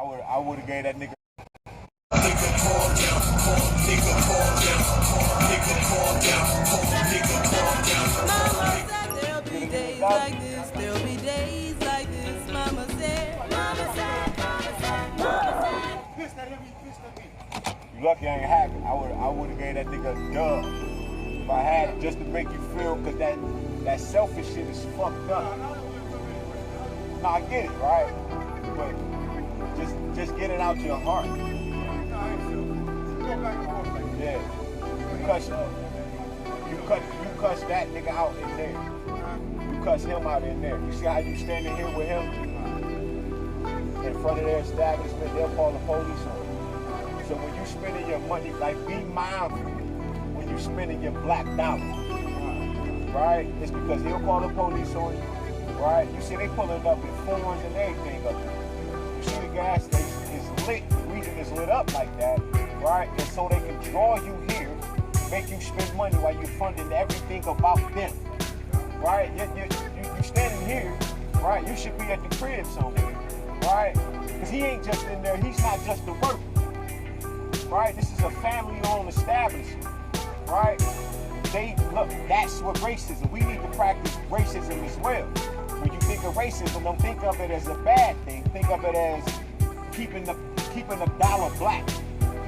I would have gave that nigga. Mama said there'll be days like this, there'll be days like this. Mama said, mama said, mama said, mama said. You lucky I ain't have it. I would have gave that nigga a dub. If I had it just to make you feel, cause that selfish shit is fucked up. No, I get it, right? But just get it out your heart. Yeah. You cuss that nigga out in there. You cuss him out in there. You see how you standing here with him in front of their establishment, they'll call the police on you. So when you spending your money, like be mindful when you spending your black dollar. Right? It's because he'll call the police on you. Right? You see they pulling up in phones and everything up there. You see the gas station is lit. The reason it's lit up like that, right? And so they can draw you here, make you spend money while you're funding everything about them. Right? You standing here, right? You should be at the crib somewhere. Right? Because he ain't just in there, he's not just a worker. Right? This is a family-owned establishment. Right? Look, that's what racism. We need to practice racism as well. When you think of racism, don't think of it as a bad thing. Think of it as keeping the dollar black,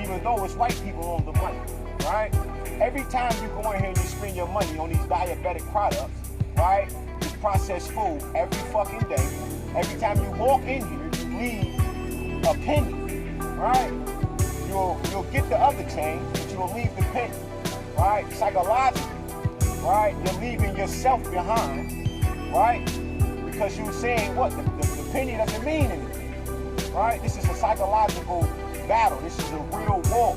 even though it's white people on the money. Right? Every time you go in here and you spend your money on these diabetic products, right? This processed food every fucking day. Every time you walk in here, you leave a penny, right? You'll get the other change, but you'll leave the penny, right? Psychologically, right? You're leaving yourself behind, right? Because you're saying what? The penny doesn't mean anything, right? This is a psychological battle. This is a real war,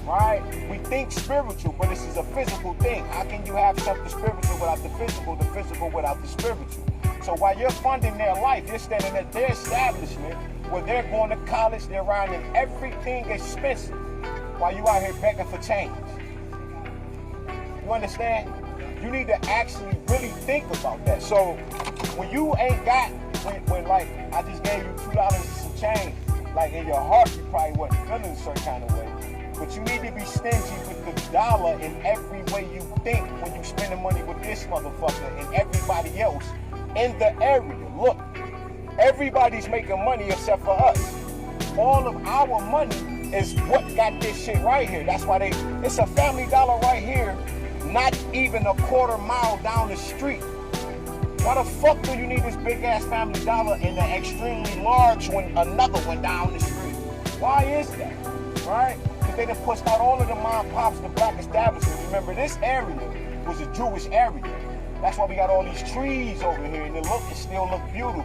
right? We think spiritual, but this is a physical thing. How can you have something spiritual without the physical without the spiritual? So while you're funding their life, you're standing at their establishment where they're going to college, they're riding everything expensive while you out here begging for change. You understand? You need to actually really think about that. So when you ain't got, when like I just gave you $2 and some change, like in your heart you probably wasn't feeling a certain kind of way. But you need to be stingy with the dollar in every way you think when you spending money with this motherfucker and everybody else in the area. Look, everybody's making money except for us. All of our money is what got this shit right here. That's why it's a Family Dollar right here, not even a quarter mile down the street. Why the fuck do you need this big ass Family Dollar and the extremely large one, another one down the street? Why is that? Right? Because they done pushed out all of the mom pops, the black establishments. Remember, this area was a Jewish area. That's why we got all these trees over here, and it still look beautiful,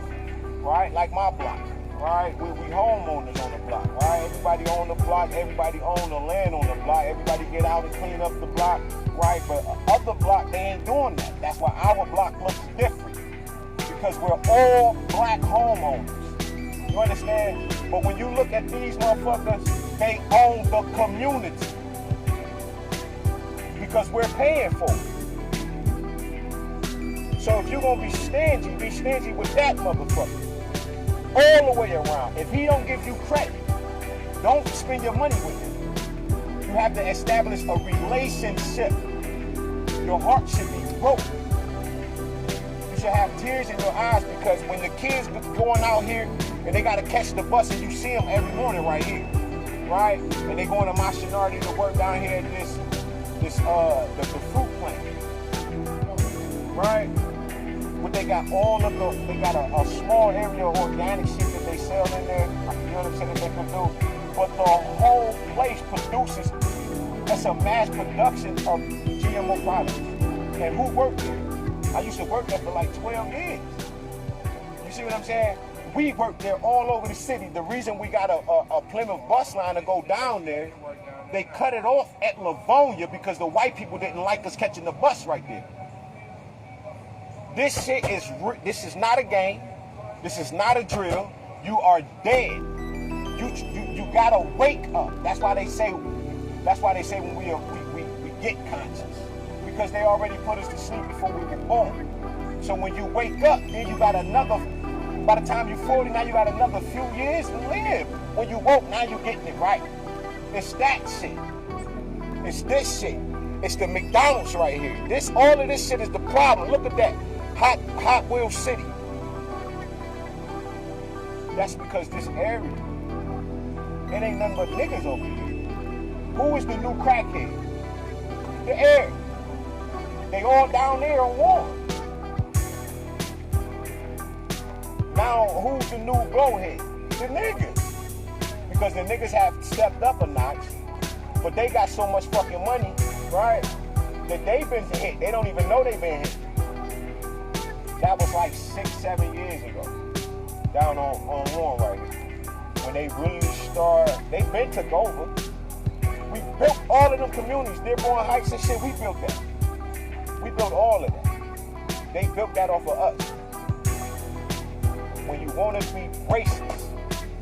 right? Like my block, right? We homeowners on the block, right? Everybody on the block, everybody own the land on the block, everybody get out and clean up the block, right? But other block, they ain't doing that. That's why our block looks different, because we're all black homeowners. You understand? But when you look at these motherfuckers, they own the community because we're paying for it. So if you're gonna be stingy with that motherfucker all the way around. If he don't give you credit, don't spend your money with him. You have to establish a relationship. Your heart should be broken. You should have tears in your eyes, because when the kids going out here and they gotta catch the bus and you see them every morning right here, right? And they going to Machinardi to work down here at the fruit plant, right? But they got they got a small area of organic shit that they sell in there, you know what I'm saying, that they produce. But the whole place produces, that's a mass production of GMO products. And who worked there? I used to work there for like 12 years. You see what I'm saying? We worked there all over the city. The reason we got a Plymouth bus line to go down there, they cut it off at Livonia because the white people didn't like us catching the bus right there. This shit this is not a game. This is not a drill. You are dead. You gotta wake up. That's why they say when we get conscious, because they already put us to sleep before we were born. So when you wake up, then you got another By the time you're 40, now you got another few years to live. When you woke, now you're getting it right. It's that shit. It's this shit. It's the McDonald's right here. All of this shit is the problem. Look at that. Hot Wheel City. That's because this area, it ain't nothing but niggas over here. Who is the new crackhead? The area. They all down there on one. Now, who's the new blowhead? The niggas. Because the niggas have stepped up a notch, but they got so much fucking money, right, that they've been hit. They don't even know they've been hit. That was like 6-7 years ago, down on one right here. When they really they've been took over. We built all of them communities, Dearborn Heights and shit, we built that. We built all of that. They built that off of us. When you want to be racist,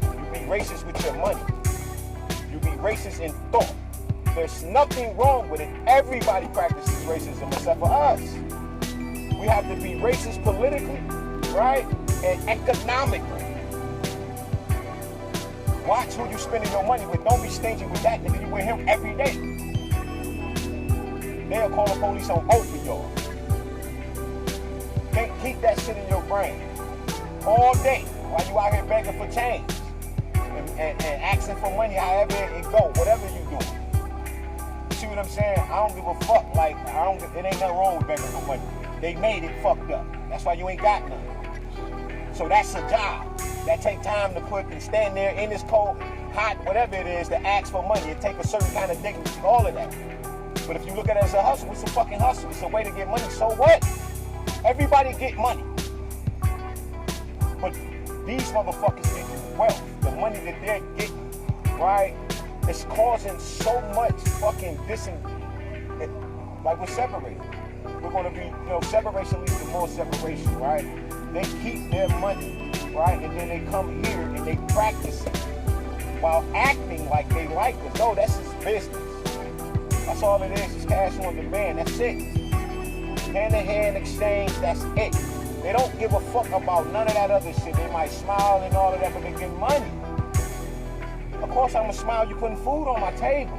you be racist with your money. You be racist in thought. There's nothing wrong with it. Everybody practices racism except for us. We have to be racist politically, right? And economically. Watch who you spending your money with. Don't be stingy with that nigga. You with him every day. They'll call the police on both of y'all. Can't keep that shit in your brain all day while you out here begging for change and asking for money however it go, whatever you do. See what I'm saying? I don't give a fuck. Like, it ain't nothing wrong with begging for money. They made it fucked up. That's why you ain't got none. So that's a job. That take time to put and stand there in this cold, hot, whatever it is, to ask for money. It take a certain kind of dignity, all of that. But if you look at it as a hustle, it's a fucking hustle. It's a way to get money. So what? Everybody get money. But these motherfuckers getting wealth, the money that they're getting, right? It's causing so much fucking like we're separated. We're gonna be, separation leads to more separation, right? They keep their money, right? And then they come here and they practice it while acting like they like it. No, that's his business. That's all it is cash on demand. That's it. Hand-to-hand exchange, that's it. They don't give a fuck about none of that other shit. They might smile and all of that, but they get money. Of course I'm gonna smile, you putting food on my table.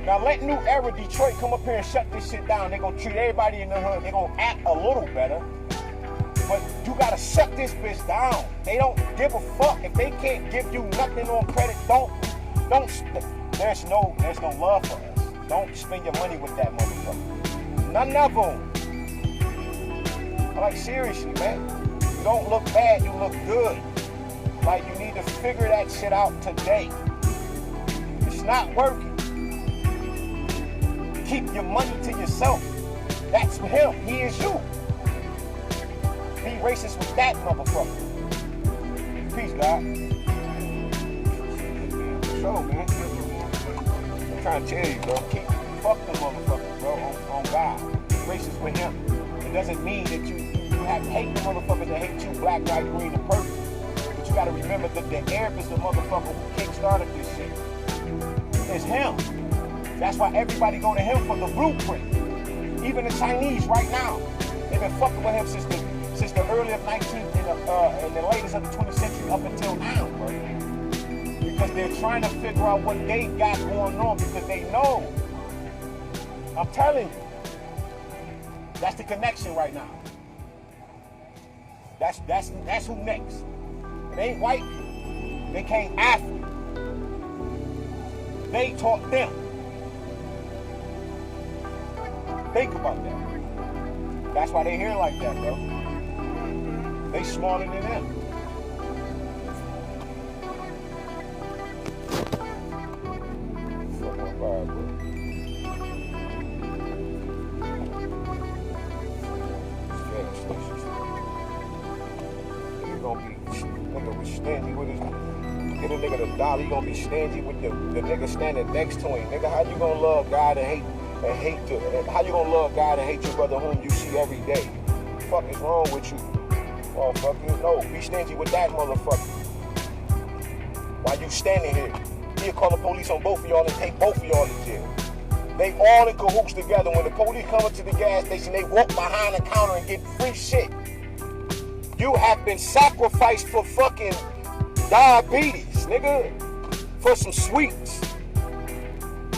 Now let New Era Detroit come up here and shut this shit down. They're gonna treat everybody in the hood. They're gonna act a little better. But you gotta shut this bitch down. They don't give a fuck. If they can't give you nothing on credit, there's no love for us. Don't spend your money with that motherfucker. None of them. Like, seriously, man. You don't look bad, you look good. Like, you need to figure that shit out today. It's not working. Keep your money to yourself. That's for him. He is you. Be racist with that motherfucker. Peace, God. So, man. I'm trying to tell you, bro. Fuck the motherfucker, bro, on God. Be racist with him. It doesn't mean that you have to hate the motherfuckers that hate you, black, white, green, and purple. But you gotta remember that the Arab is the motherfucker who kick-started this shit. It's him. That's why everybody go to him for the blueprint. Even the Chinese right now, they've been fucking with him since the early of 19th and the latest of the 20th century up until now, bro. Because they're trying to figure out what they got going on because they know. I'm telling you. That's the connection right now. That's who next. It ain't white people. They came after. They taught them. Think about that. That's why they here like that, bro. They smarter than them. Fucking fire, bro. Nigga be stingy with his, get a nigga the dollar, he gonna be stingy with the nigga standing next to him. Nigga, how you gonna love God and how you gonna love God and hate your brother whom you see every day? What the fuck is wrong with you? Motherfucker, no, be stingy with that motherfucker. While you standing here, he'll call the police on both of y'all and take both of y'all to jail. They all in cahoots together. When the police come up to the gas station, they walk behind the counter and get free shit. You have been sacrificed for fucking diabetes, nigga. For some sweets.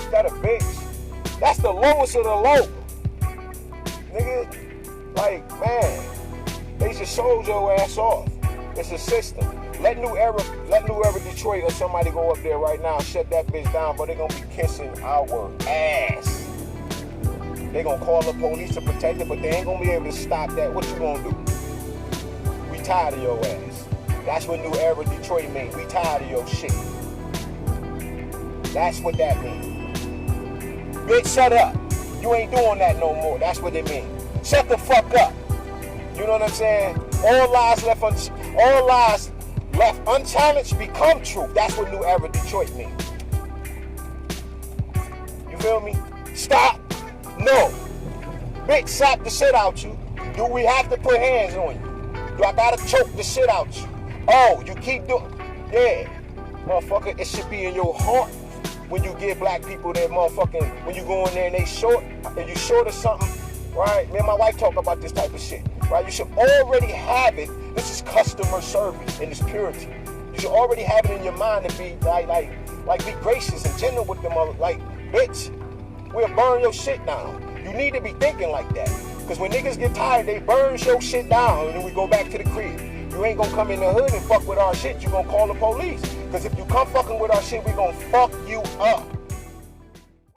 That a bitch. That's the lowest of the low. Nigga, like, man, they just sold your ass off. It's a system. Let New Era Detroit or somebody go up there right now and shut that bitch down, but they're gonna be kissing our ass. They gonna call the police to protect it, but they ain't gonna be able to stop that. What you gonna do? We tired of your ass. That's what New Era Detroit means. We tired of your shit. That's what that means. Bitch, shut up. You ain't doing that no more. That's what it means. Shut the fuck up. You know what I'm saying? All lies left unchallenged become truth. That's what New Era Detroit means. You feel me? Stop. No. Bitch, slap the shit out you. Do we have to put hands on you? Do I gotta choke the shit out you? Oh, you keep doing. Yeah. Motherfucker, it should be in your heart when you give black people that motherfucking, when you go in there and they short, and you short of something, right? Me and my wife talk about this type of shit, right? You should already have it. This is customer service and it's purity. You should already have it in your mind to be like be gracious and gentle with them. Like, bitch, we'll burn your shit down. You need to be thinking like that. Because when niggas get tired, they burn your shit down and then we go back to the crib. You ain't gonna come in the hood and fuck with our shit. You gonna call the police. Because if you come fucking with our shit, we gonna fuck you up.